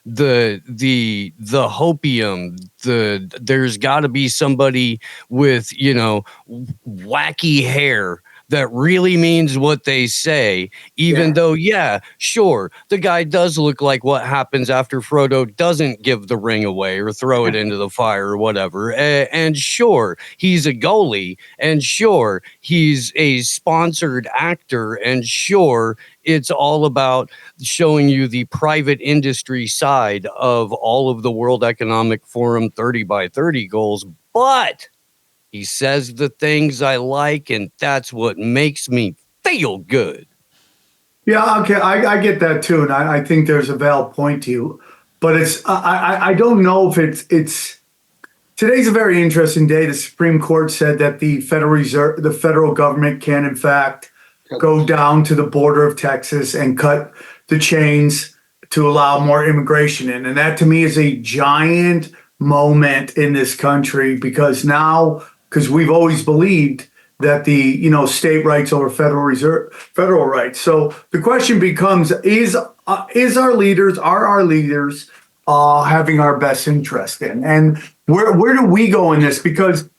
the hopium, there's got to be somebody with, wacky hair that really means what they say, even though, yeah, sure, the guy does look like what happens after Frodo doesn't give the ring away or throw it into the fire or whatever. And sure, he's a goalie, and sure, he's a sponsored actor, and sure, it's all about showing you the private industry side of all of the World Economic Forum 30 by 30 goals. But he says the things I like, and that's what makes me feel good. Yeah, okay, I get that too, and I think there's a valid point to you, but I don't know if it's today's a very interesting day. The Supreme Court said that the federal government can in fact go down to the border of Texas and cut the chains to allow more immigration in, and that to me is a giant moment in this country because we've always believed that the state rights over federal rights. So the question becomes: are our leaders having our best interest in, and where do we go in this? Because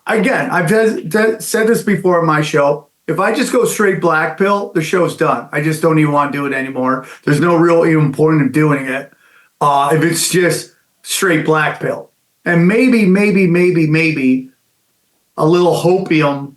again, I've said this before on my show. If I just go straight black pill, the show's done. I just don't even want to do it anymore. There's no real even point of doing it if it's just straight black pill, and maybe a little hopium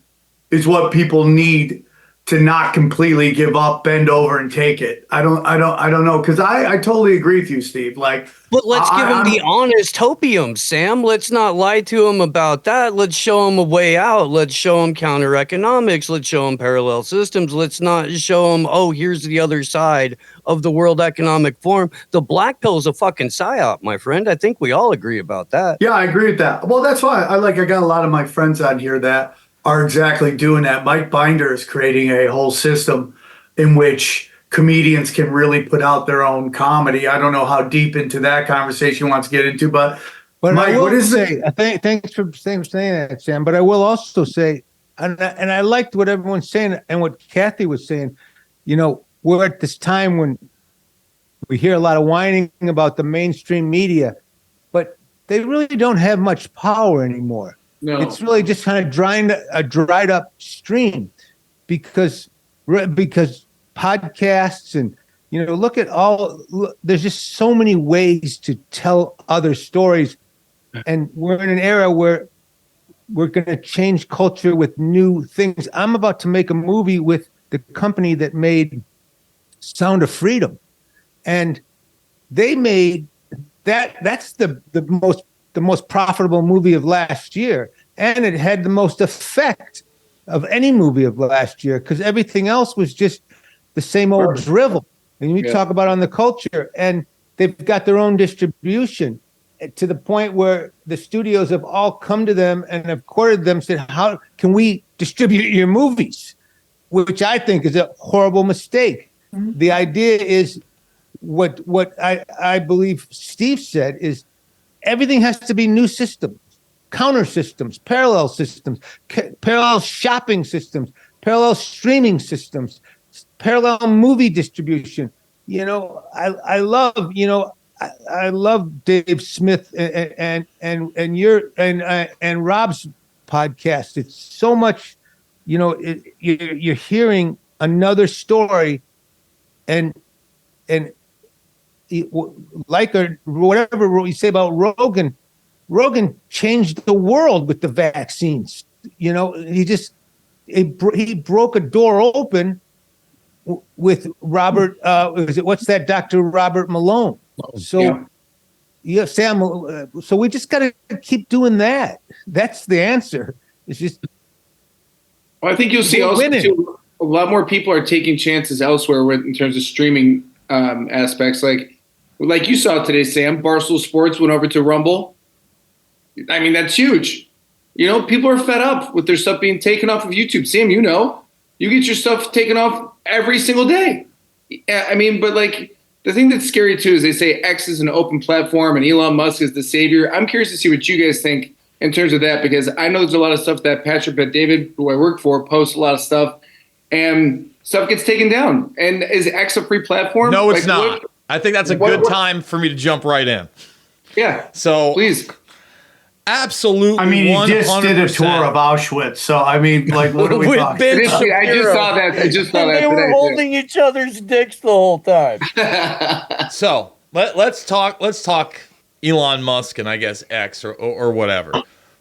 is what people need to not completely give up, bend over, and take it. I don't know, because I totally agree with you, Steve. But let's give him the honest hopium, Sam. Let's not lie to him about that. Let's show him a way out. Let's show him counter economics. Let's show him parallel systems. Let's not show him, oh, here's the other side of the World Economic Forum. The black pill is a fucking psyop, my friend. I think we all agree about that. Yeah, I agree with that. Well, that's why I got a lot of my friends on here that are exactly doing that. Mike Binder is creating a whole system in which comedians can really put out their own comedy. I don't know how deep into that conversation he wants to get into, but Mike, I will say, thanks for saying that, Sam. But I will also say, and I liked what everyone's saying and what Kathy was saying. We're at this time when we hear a lot of whining about the mainstream media, but they really don't have much power anymore. No. It's really just kind of dried up stream because podcasts and look at there's just so many ways to tell other stories, and we're in an era where we're going to change culture with new things. I'm about to make a movie with the company that made Sound of Freedom, and they made that's the most profitable movie of last year, and it had the most effect of any movie of last year because everything else was just the same old drivel. And we talk about on the culture, and they've got their own distribution to the point where the studios have all come to them and have courted them, said, how can we distribute your movies? Which I think is a horrible mistake. Mm-hmm. The idea is what I believe Steve said is everything has to be new systems, counter systems, parallel shopping systems, parallel streaming systems, parallel movie distribution. I love Dave Smith and Rob's podcast. It's so much, you're hearing another story, and like or whatever you say about Rogan changed the world with the vaccines. He broke a door open with Robert. What's that? Dr. Robert Malone. So yeah, Sam. So we just got to keep doing that. That's the answer. It's just. Well, I think you'll see also too, a lot more people are taking chances elsewhere in terms of streaming aspects. Like you saw today, Sam, Barstool Sports went over to Rumble. I mean, that's huge. People are fed up with their stuff being taken off of YouTube. Sam, you get your stuff taken off every single day. I mean, but the thing that's scary too is they say X is an open platform and Elon Musk is the savior. I'm curious to see what you guys think in terms of that, because I know there's a lot of stuff that Patrick Bet-David, who I work for, posts a lot of stuff, and stuff gets taken down. And is X a free platform? No, it's not. I think that's a good time for me to jump right in. Yeah. So please. Absolutely. I mean, you just did a tour of Auschwitz. So, I mean, like, what are we talking? Ben I just saw that. I just saw and that they were today, holding each other's dicks the whole time. So let's talk Elon Musk and I guess X or whatever.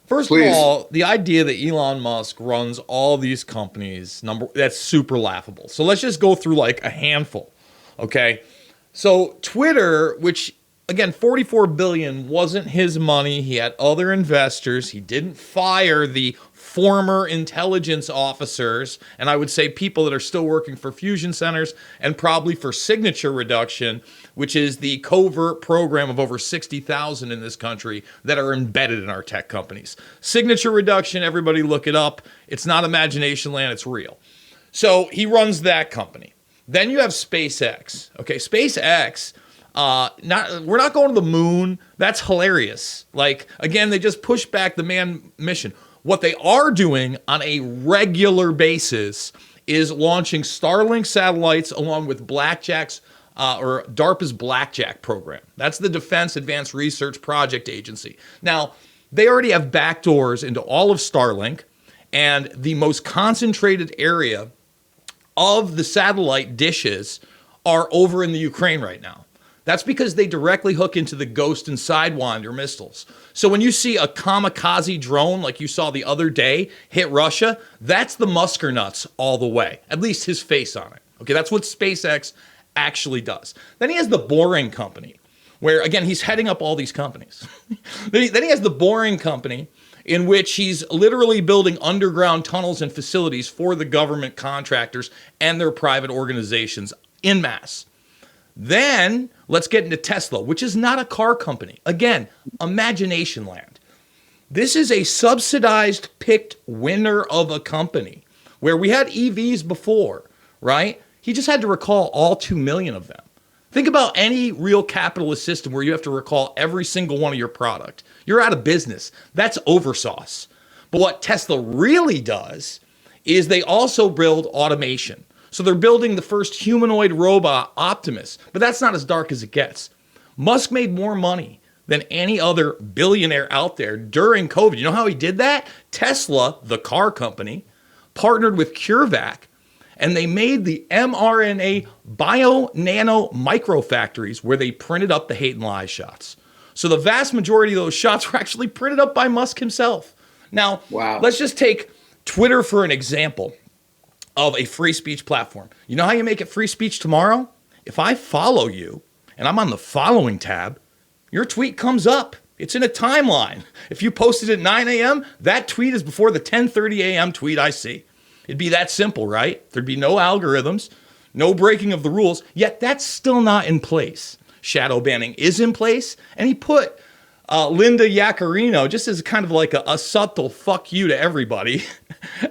First of all, the idea that Elon Musk runs all these companies, that's super laughable. So let's just go through like a handful. Okay. So Twitter, which again, 44 billion wasn't his money. He had other investors. He didn't fire the former intelligence officers, and I would say people that are still working for fusion centers and probably for signature reduction, which is the covert program of over 60,000 in this country that are embedded in our tech companies. Signature reduction, everybody look it up. It's not imagination land, it's real. So he runs that company. Then you have SpaceX. Okay, SpaceX, we're not going to the moon. That's hilarious. Like, again, they just pushed back the manned mission. What they are doing on a regular basis is launching Starlink satellites along with Blackjack's or DARPA's Blackjack program. That's the Defense Advanced Research Project Agency. Now, they already have backdoors into all of Starlink, and the most concentrated area of the satellite dishes are over in the Ukraine right now. That's because they directly hook into the Ghost and Sidewinder missiles. So when you see a kamikaze drone like you saw the other day hit Russia, that's the Musker nuts all the way, at least his face on it. Okay, that's what SpaceX actually does. Then he has the Boring Company, where, again, he's heading up all these companies. Then he has the Boring Company, in which he's literally building underground tunnels and facilities for the government contractors and their private organizations en masse. Then let's get into Tesla, which is not a car company. Again, imagination land. This is a subsidized, picked winner of a company where we had EVs before, right? He just had to recall all 2 million of them. Think about any real capitalist system where you have to recall every single one of your product. You're out of business. That's oversauce. But what Tesla really does is they also build automation. So they're building the first humanoid robot, Optimus, but that's not as dark as it gets. Musk made more money than any other billionaire out there during COVID. You know how he did that? Tesla, the car company, partnered with CureVac, and they made the mRNA bio-nano microfactories where they printed up the hate and lies shots. So the vast majority of those shots were actually printed up by Musk himself. Now, Let's just take Twitter for an example of a free speech platform. You know how you make it free speech tomorrow? If I follow you and I'm on the following tab, your tweet comes up. It's in a timeline. If you posted at 9 a.m., that tweet is before the 10:30 a.m. tweet I see. It'd be that simple, right? There'd be no algorithms, no breaking of the rules, yet that's still not in place. Shadow banning is in place, and he put Linda Yaccarino, just as kind of like a subtle fuck you to everybody,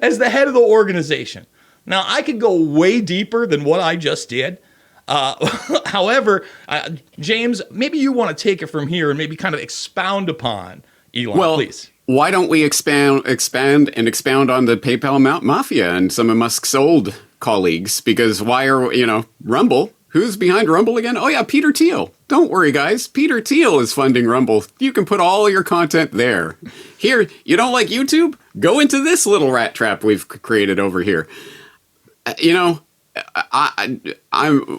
as the head of the organization. Now, I could go way deeper than what I just did. However, James, maybe you want to take it from here and maybe kind of expound upon Elon, please. Why don't we expound on the PayPal mafia and some of Musk's old colleagues? Because Rumble, who's behind Rumble again? Oh yeah, Peter Thiel. Don't worry, guys. Peter Thiel is funding Rumble. You can put all your content there. Here, you don't like YouTube? Go into this little rat trap we've created over here.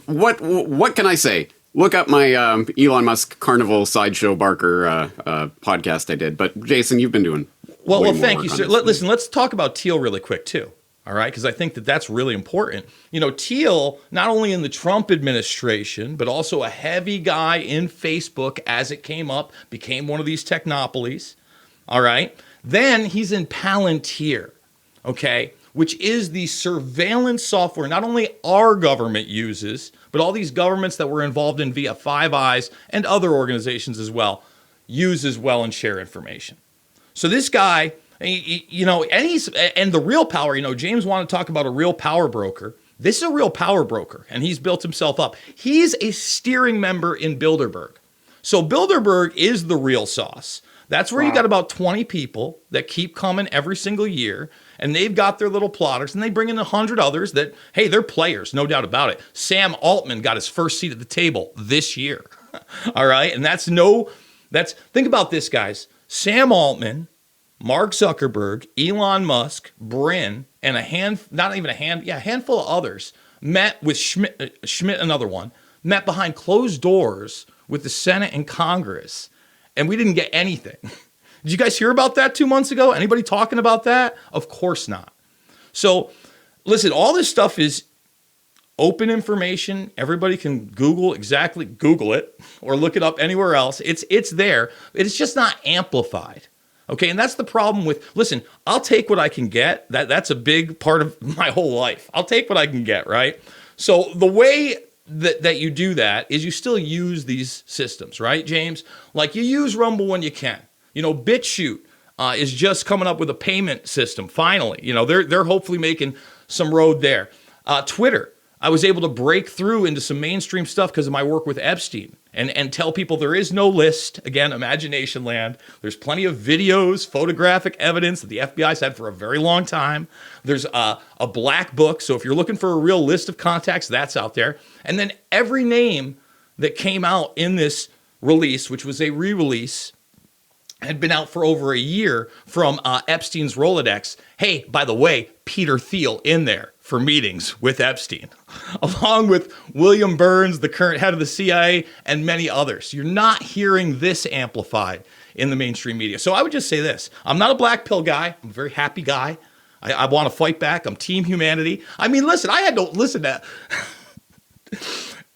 What can I say? Look up my Elon Musk Carnival Sideshow Barker podcast I did. But Jason, you've been doing well. Thank you, sir. Listen, let's talk about Thiel really quick too. All right, because I think that's really important. You know, Thiel, not only in the Trump administration, but also a heavy guy in Facebook as it came up, became one of these technopolies. All right, then he's in Palantir. Okay. Which is the surveillance software not only our government uses, but all these governments that we're involved in via Five Eyes and other organizations as well, use as well and share information. So this guy, and the real power, James wanted to talk about a real power broker. This is a real power broker, and he's built himself up. He's a steering member in Bilderberg. So Bilderberg is the real sauce. That's where you got about 20 people that keep coming every single year. and they've got their little plotters, and they bring in 100 others that, hey, they're players, no doubt about it. Sam Altman got his first seat at the table this year. All right. And think about this, guys. Sam Altman, Mark Zuckerberg, Elon Musk, Brin, and a handful of others met with Schmidt, another one, met behind closed doors with the Senate and Congress, and we didn't get anything. Did you guys hear about that 2 months ago? Anybody talking about that? Of course not. So listen, all this stuff is open information. Everybody can Google it or look it up anywhere else. It's there. It's just not amplified. Okay, and that's the problem with, listen, I'll take what I can get. That's a big part of my whole life. I'll take what I can get, right? So the way that you do that is you still use these systems, right, James? Like you use Rumble when you can. BitChute is just coming up with a payment system, finally. They're hopefully making some road there. Twitter, I was able to break through into some mainstream stuff because of my work with Epstein and tell people there is no list. Again, imagination land. There's plenty of videos, photographic evidence that the FBI's had for a very long time. There's a black book. So if you're looking for a real list of contacts, that's out there. And then every name that came out in this release, which was a re-release, had been out for over a year from Epstein's Rolodex. Hey, by the way, Peter Thiel in there for meetings with Epstein, along with William Burns, the current head of the CIA, and many others. You're not hearing this amplified in the mainstream media. So I would just say this. I'm not a black pill guy. I'm a very happy guy. I want to fight back. I'm team humanity. I mean, listen, I had to listen to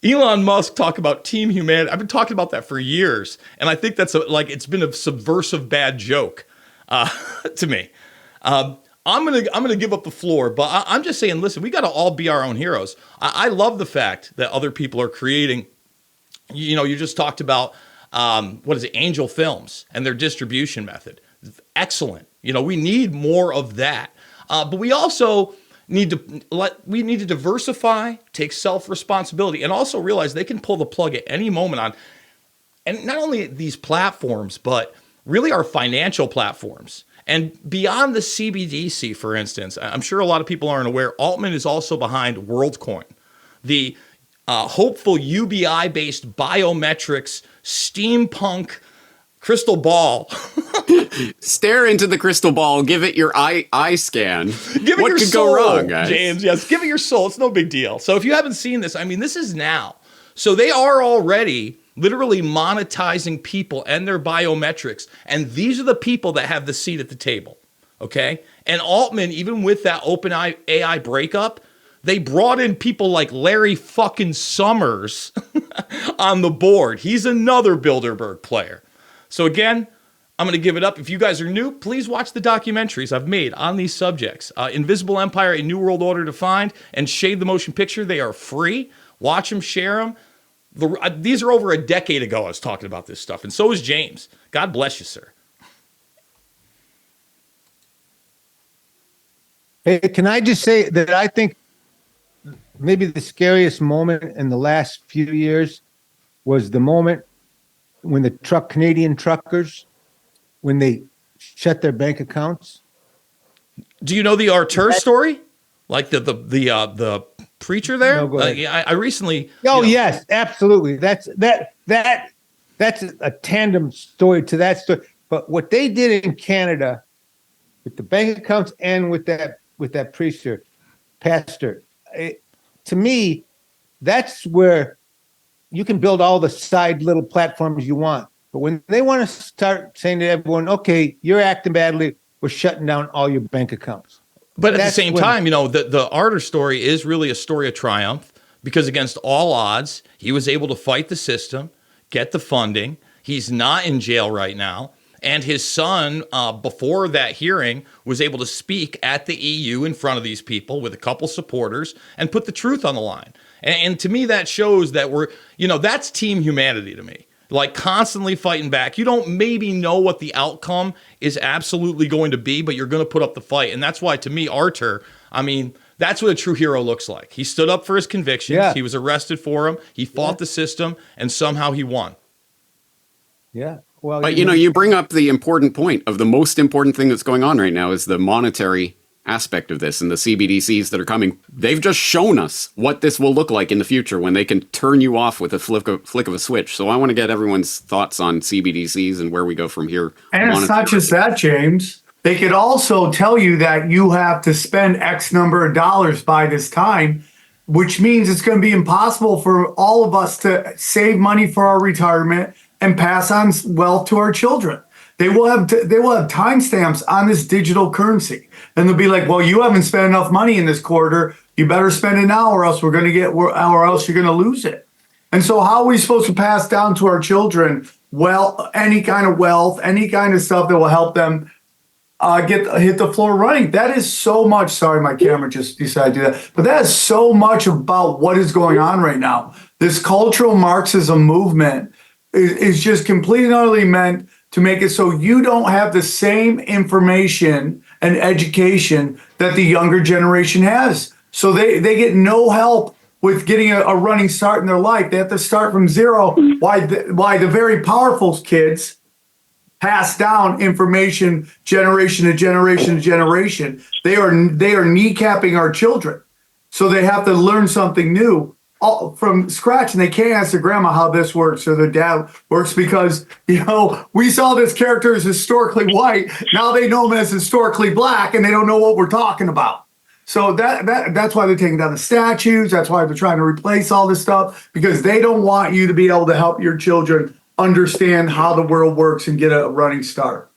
Elon Musk talk about team humanity. I've been talking about that for years. And I think that's it's been a subversive bad joke to me. I'm gonna give up the floor, but I'm just saying, listen, we got to all be our own heroes. I love the fact that other people are creating. You just talked about Angel Films and their distribution method. Excellent. We need more of that, but we also need to diversify, take self-responsibility, and also realize they can pull the plug at any moment on, and not only these platforms, but really our financial platforms. And beyond the CBDC, for instance, I'm sure a lot of people aren't aware, Altman is also behind WorldCoin, the hopeful UBI-based biometrics steampunk crystal ball. Stare into the crystal ball. Give it your eye scan. Give it what your could soul, go wrong, guys? James. Yes, give it your soul. It's no big deal. So if you haven't seen this, I mean, this is now. So they are already literally monetizing people and their biometrics. And these are the people that have the seat at the table. Okay. And Altman, even with that OpenAI breakup, they brought in people like Larry fucking Summers on the board. He's another Bilderberg player. So again, I'm going to give it up. If you guys are new, please watch the documentaries I've made on these subjects. Invisible Empire, A New World Order Defined, and Shade the Motion Picture. They are free. Watch them, share them. These are over a decade ago I was talking about this stuff, and so is James. God bless you, sir. Hey, can I just say that I think maybe the scariest moment in the last few years was the moment when the Canadian truckers, when they shut their bank accounts. Do you know the Artur story? Like the preacher there? No, go ahead. I recently. Oh, yes, absolutely. That's a tandem story to that story. But what they did in Canada with the bank accounts and with that pastor, to me, that's where you can build all the side little platforms you want. But when they want to start saying to everyone, okay, you're acting badly, we're shutting down all your bank accounts. But at the same time, the Artur story is really a story of triumph because against all odds, he was able to fight the system, get the funding. He's not in jail right now. And his son, before that hearing, was able to speak at the EU in front of these people with a couple supporters and put the truth on the line. And to me, that shows that that's team humanity to me. Like constantly fighting back. You don't maybe know what the outcome is absolutely going to be, but you're going to put up the fight. And that's why, to me, Artur, that's what a true hero looks like. He stood up for his convictions. Yeah. He was arrested for them. He fought the system, and somehow he won. Yeah. Well, but you bring up the important point of the most important thing that's going on right now is the monetary aspect of this, and the CBDCs that are coming, they've just shown us what this will look like in the future when they can turn you off with a flick of a switch. So I want to get everyone's thoughts on CBDCs and where we go from here. And it's not just that, James. They could also tell you that you have to spend X number of dollars by this time, which means it's going to be impossible for all of us to save money for our retirement and pass on wealth to our children. They will have timestamps on this digital currency, and they'll be like, "Well, you haven't spent enough money in this quarter. You better spend it now, or else or else you're going to lose it." And so, how are we supposed to pass down to our children any kind of wealth, any kind of stuff that will help them hit the floor running? That is so much. Sorry, my camera just decided to do that. But that is so much about what is going on right now. This cultural Marxism movement is just completely and utterly meant to make it so you don't have the same information and education that the younger generation has. So they get no help with getting a running start in their life. They have to start from zero. Why the very powerful kids pass down information generation to generation to generation. They are kneecapping our children. So they have to learn something new from scratch, and they can't ask their grandma how this works or their dad works because, we saw this character as historically white. Now they know him as historically black, and they don't know what we're talking about. So that's why they're taking down the statues. That's why they're trying to replace all this stuff, because they don't want you to be able to help your children understand how the world works and get a running start.